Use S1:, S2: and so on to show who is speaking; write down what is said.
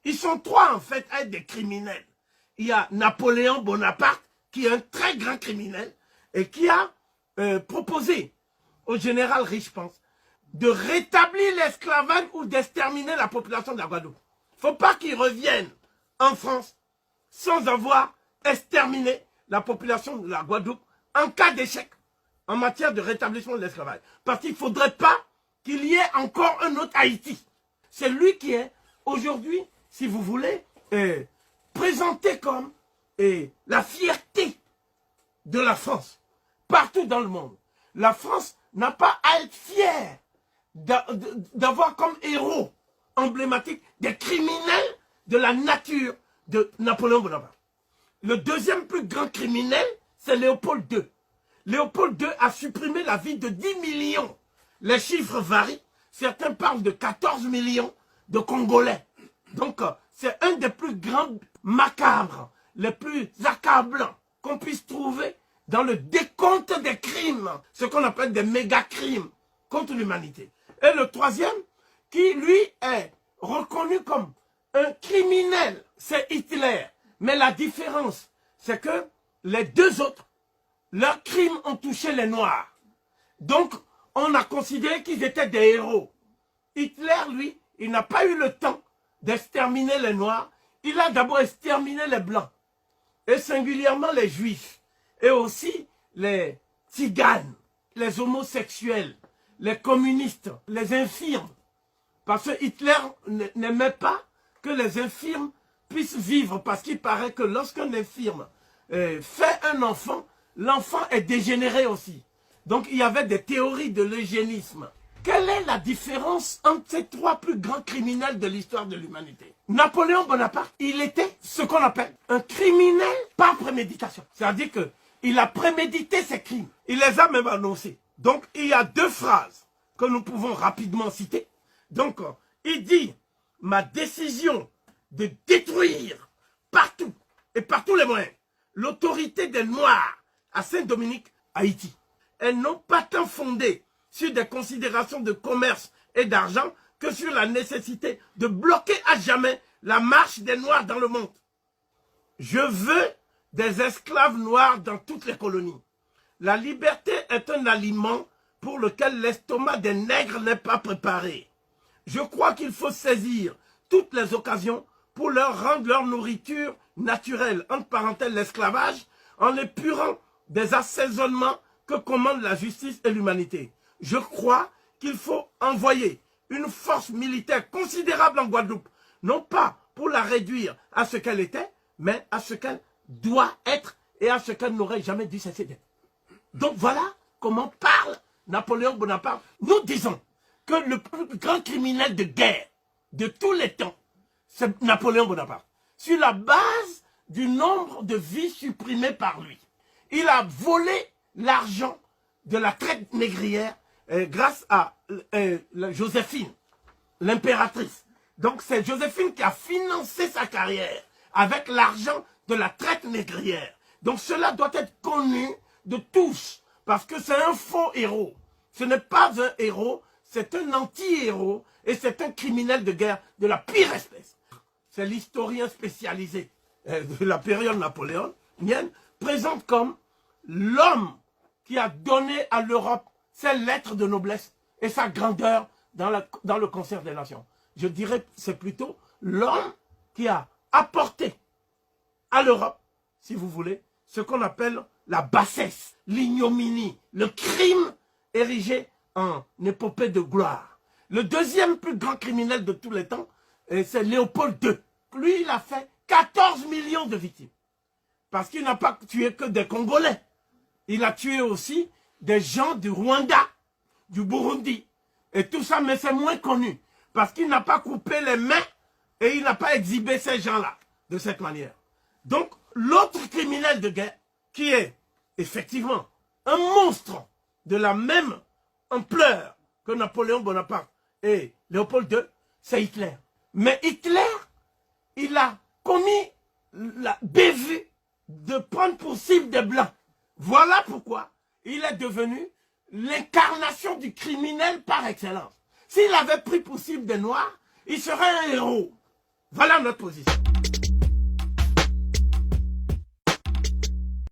S1: Ils sont trois en fait à être des criminels. Il y a Napoléon Bonaparte, qui est un très grand criminel, et qui a proposé au général Riche, je pense, de rétablir l'esclavage ou d'exterminer la population de la Guadeloupe. Il ne faut pas qu'ils reviennent en France sans avoir exterminé la population de la Guadeloupe en cas d'échec en matière de rétablissement de l'esclavage. Parce qu'il ne faudrait pas qu'il y ait encore un autre Haïti. C'est lui qui est aujourd'hui, si vous voulez, présenté comme la fierté de la France partout dans le monde. La France n'a pas à être fière d'avoir comme héros emblématiques des criminels de la nature de Napoléon Bonaparte. Le deuxième plus grand criminel, c'est Léopold II. Léopold II a supprimé la vie de 10 millions. Les chiffres varient. Certains parlent de 14 millions de Congolais. Donc, c'est un des plus grands macabres, les plus accablants qu'on puisse trouver dans le décompte des crimes, ce qu'on appelle des méga-crimes contre l'humanité. Et le troisième, qui lui est reconnu comme un criminel, c'est Hitler. Mais la différence, c'est que les deux autres, leurs crimes ont touché les Noirs. Donc, on a considéré qu'ils étaient des héros. Hitler, lui, il n'a pas eu le temps d'exterminer les Noirs. Il a d'abord exterminé les Blancs, et singulièrement les Juifs, et aussi les Tziganes, les homosexuels, les communistes, les infirmes. Parce que Hitler n'aimait pas que les infirmes puissent vivre, parce qu'il paraît que lorsqu'un infirme fait un enfant, l'enfant est dégénéré aussi. Donc il y avait des théories de l'eugénisme. Quelle est la différence entre ces trois plus grands criminels de l'histoire de l'humanité? Napoléon Bonaparte, il était ce qu'on appelle un criminel par préméditation. C'est-à-dire qu'il a prémédité ses crimes. Il les a même annoncés. Donc il y a deux phrases que nous pouvons rapidement citer. Donc il dit « Ma décision de détruire partout et par tous les moyens l'autorité des Noirs à Saint-Dominique, Haïti. Elles n'ont pas tant fondé sur des considérations de commerce et d'argent que sur la nécessité de bloquer à jamais la marche des Noirs dans le monde. Je veux des esclaves noirs dans toutes les colonies. La liberté est un aliment pour lequel l'estomac des nègres n'est pas préparé. Je crois qu'il faut saisir toutes les occasions pour leur rendre leur nourriture naturelle, entre parenthèses l'esclavage, en épurant des assaisonnements que commandent la justice et l'humanité. Je crois qu'il faut envoyer une force militaire considérable en Guadeloupe, non pas pour la réduire à ce qu'elle était, mais à ce qu'elle doit être et à ce qu'elle n'aurait jamais dû cesser d'être. Donc voilà comment parle Napoléon Bonaparte. Nous disons que le plus grand criminel de guerre de tous les temps, c'est Napoléon Bonaparte. Sur la base du nombre de vies supprimées par lui. Il a volé l'argent de la traite négrière grâce à Joséphine, l'impératrice. Donc c'est Joséphine qui a financé sa carrière avec l'argent de la traite négrière. Donc cela doit être connu de tous, parce que c'est un faux héros. Ce n'est pas un héros, c'est un anti-héros, et c'est un criminel de guerre de la pire espèce. C'est l'historien spécialisé de la période napoléonienne, présente comme l'homme qui a donné à l'Europe ses lettres de noblesse et sa grandeur dans le concert des nations. Je dirais que c'est plutôt l'homme qui a apporté à l'Europe, si vous voulez, ce qu'on appelle la bassesse, l'ignominie, le crime érigé en épopée de gloire. Le deuxième plus grand criminel de tous les temps, c'est Léopold II. Lui, il a fait 14 millions de victimes. Parce qu'il n'a pas tué que des Congolais. Il a tué aussi des gens du Rwanda, du Burundi, et tout ça, mais c'est moins connu. Parce qu'il n'a pas coupé les mains et il n'a pas exhibé ces gens-là de cette manière. Donc, l'autre criminel de guerre, qui est effectivement un monstre de la même ampleur que Napoléon Bonaparte et Léopold II, c'est Hitler. Mais Hitler, il a commis la bévue de prendre pour cible des Blancs. Voilà pourquoi il est devenu l'incarnation du criminel par excellence. S'il avait pris pour cible des Noirs, il serait un héros. Voilà notre position.